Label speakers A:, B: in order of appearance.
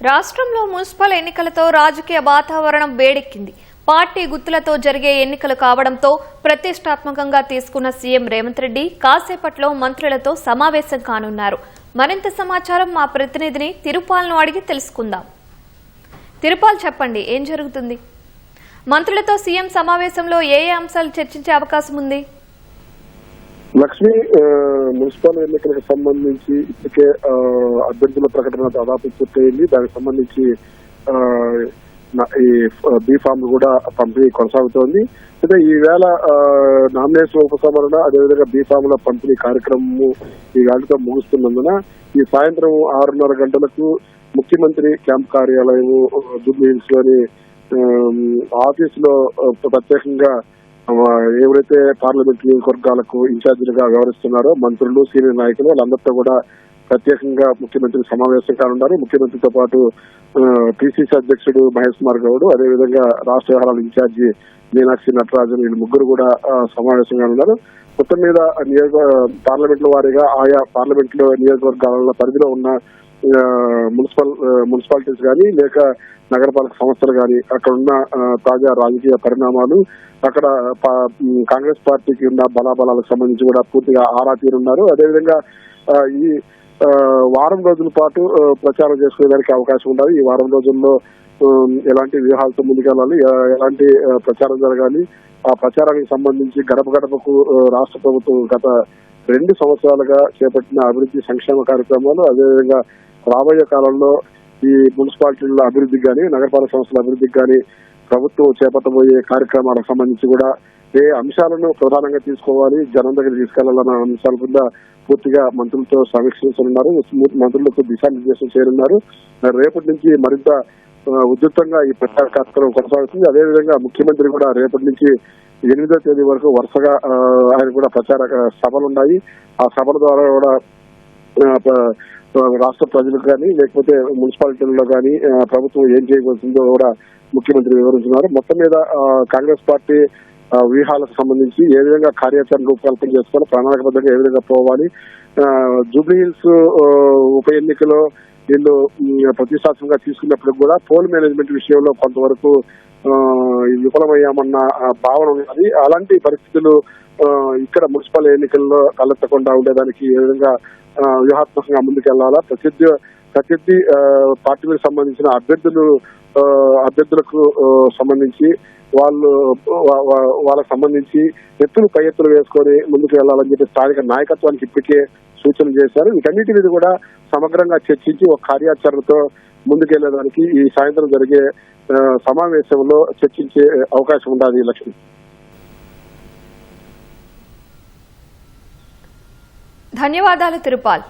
A: రాష్ట్రంలో మున్సిపల్ ఎన్నికలతో రాజకీయ వాతావరణం వేడెక్కింది. పార్టీ గుర్తులతో జరిగే ఎన్నికలు కావడంతో ప్రతిష్టాత్మకంగా తీసుకున్న సీఎం రేవంత్ రెడ్డి కాసేపట్లో మంత్రులతో సమావేశం కానున్నారు. మరింత సమాచారం మా ప్రతినిధిని తిరుపాల్ను అడిగి తెలుసుకుందాం. తిరుపాల్, చెప్పండి, ఏం జరుగుతుంది? మంత్రులతో సీఎం సమావేశంలో ఏ అంశాలు చర్చించే అవకాశం ఉంది?
B: లక్ష్మి, మున్సిపల్ ఎన్నికలకు సంబంధించి ఇప్పటికే అభ్యర్థుల ప్రకటన దాదాపు పూర్తయింది. దానికి సంబంధించి ఈ బీ ఫామ్ కూడా పంపిణీ కొనసాగుతోంది. అయితే ఈవేళ నామినేషన్ ఉపసంహరణ, అదేవిధంగా బీ ఫామ్ ల పంపిణీ కార్యక్రమము ఈ వేళతో ముగుస్తున్నందున ఈ సాయంత్రం 6:30 గంటలకు ముఖ్యమంత్రి క్యాంప్ కార్యాలయం జూబ్లీ హిల్స్ లోని ఆఫీసులో ప్రత్యేకంగా ఎవరైతే పార్లమెంట్ నియోజకవర్గాలకు ఇన్ఛార్జీలుగా వ్యవహరిస్తున్నారో మంత్రులు, సీనియర్ నాయకులు వాళ్ళందరితో కూడా ప్రత్యేకంగా ముఖ్యమంత్రి సమావేశం కానున్నారు. ముఖ్యమంత్రితో పాటు పిసిసి అధ్యక్షుడు మహేష్ కుమార్ గౌడ్, అదేవిధంగా రాష్ట్ర వ్యవహారాల ఇన్ఛార్జి మీనాక్షి నటరాజన్, వీళ్ళు ముగ్గురు కూడా సమావేశంగా ఉన్నారు. మొత్తం మీద పార్లమెంట్ల వారీగా ఆయా పార్లమెంట్ నియోజకవర్గాల పరిధిలో ఉన్న మున్సిపాలిటీస్ కానీ లేక నగరపాలక సంస్థలు కానీ అక్కడ ఉన్న తాజా రాజకీయ పరిణామాలు, అక్కడ కాంగ్రెస్ పార్టీకి ఉన్న బలాబలాలకు సంబంధించి కూడా పూర్తిగా ఆరా తీరున్నారు. అదేవిధంగా ఈ వారం రోజుల పాటు ప్రచారం చేసుకునేదానికి అవకాశం ఉండాలి. ఈ వారం రోజుల్లో ఎలాంటి వ్యూహాలతో ముందుకెళ్ళాలి, ఎలాంటి ప్రచారం జరగాలి, ఆ ప్రచారానికి సంబంధించి గడప గడపకు రాష్ట్ర ప్రభుత్వం గత 2 సంవత్సరాలుగా చేపట్టిన అభివృద్ధి సంక్షేమ కార్యక్రమాలు, అదేవిధంగా రాబోయే కాలంలో ఈ మున్సిపాలిటీల అభివృద్ధికి కానీ నగరపాలక సంస్థల అభివృద్ధికి కానీ ప్రభుత్వం చేపట్టబోయే కార్యక్రమాలకు సంబంధించి కూడా ఏ అంశాలను ప్రధానంగా తీసుకోవాలి, జనం దగ్గర తీసుకెళ్లాలన్న అంశాల కింద పూర్తిగా మంత్రులతో సమీక్షిస్తున్నారు. మంత్రులకు దిశానిర్దేశం చేయనున్నారు. రేపటి నుంచి మరింత ఉధృతంగా ఈ ప్రచార కార్యక్రమం కొనసాగుతుంది. అదేవిధంగా ముఖ్యమంత్రి కూడా రేపటి నుంచి 8వ తేదీ వరకు వరుసగా ఆయన కూడా ప్రచార సభలు ఉన్నాయి. ఆ సభల ద్వారా కూడా రాష్ట్ర ప్రజలకు కానీ లేకపోతే మున్సిపాలిటీల్లో కానీ ప్రభుత్వం ఏం చేయవలసిందో కూడా ముఖ్యమంత్రి వివరించున్నారు. మొత్తం మీద కాంగ్రెస్ పార్టీ వ్యూహాలకు సంబంధించి ఏ విధంగా కార్యాచరణ రూపకల్పన చేసుకోవాలి, ప్రణాళికబద్ధంగా ఏ విధంగా పోవాలి, జూబ్లీ హిల్స్ ఉప ఎన్నికలో వీళ్ళు ప్రతిష్టాత్మకంగా తీసుకున్నప్పుడు కూడా పోల్ మేనేజ్మెంట్ విషయంలో కొంతవరకు విఫలమయ్యామన్న భావన ఉన్నది. అలాంటి పరిస్థితులు ఇక్కడ మున్సిపల్ ఎన్నికల్లో తలెత్తకుండా ఉండేదానికి ఏ విధంగా వ్యూహాత్మకంగా ముందుకెళ్లాలా, ప్రత్యర్థి పార్టీలకు సంబంధించిన అభ్యర్థులకు సంబంధించి వాళ్ళకు సంబంధించి ఎత్తులు పై ఎత్తులు వేసుకొని ముందుకు వెళ్లాలని చెప్పి స్థానిక నాయకత్వానికి ఇప్పటికే సూచనలు చేశారు. వీటన్నిటి మీద కూడా సమగ్రంగా చర్చించి ఒక కార్యాచరణతో ముందుకెళ్లేదానికి ఈ సాయంత్రం జరిగే సమావేశంలో చర్చించే అవకాశం ఉండాలి. లక్ష్మి,
A: ధన్యవాదాలు తిరుపాల్.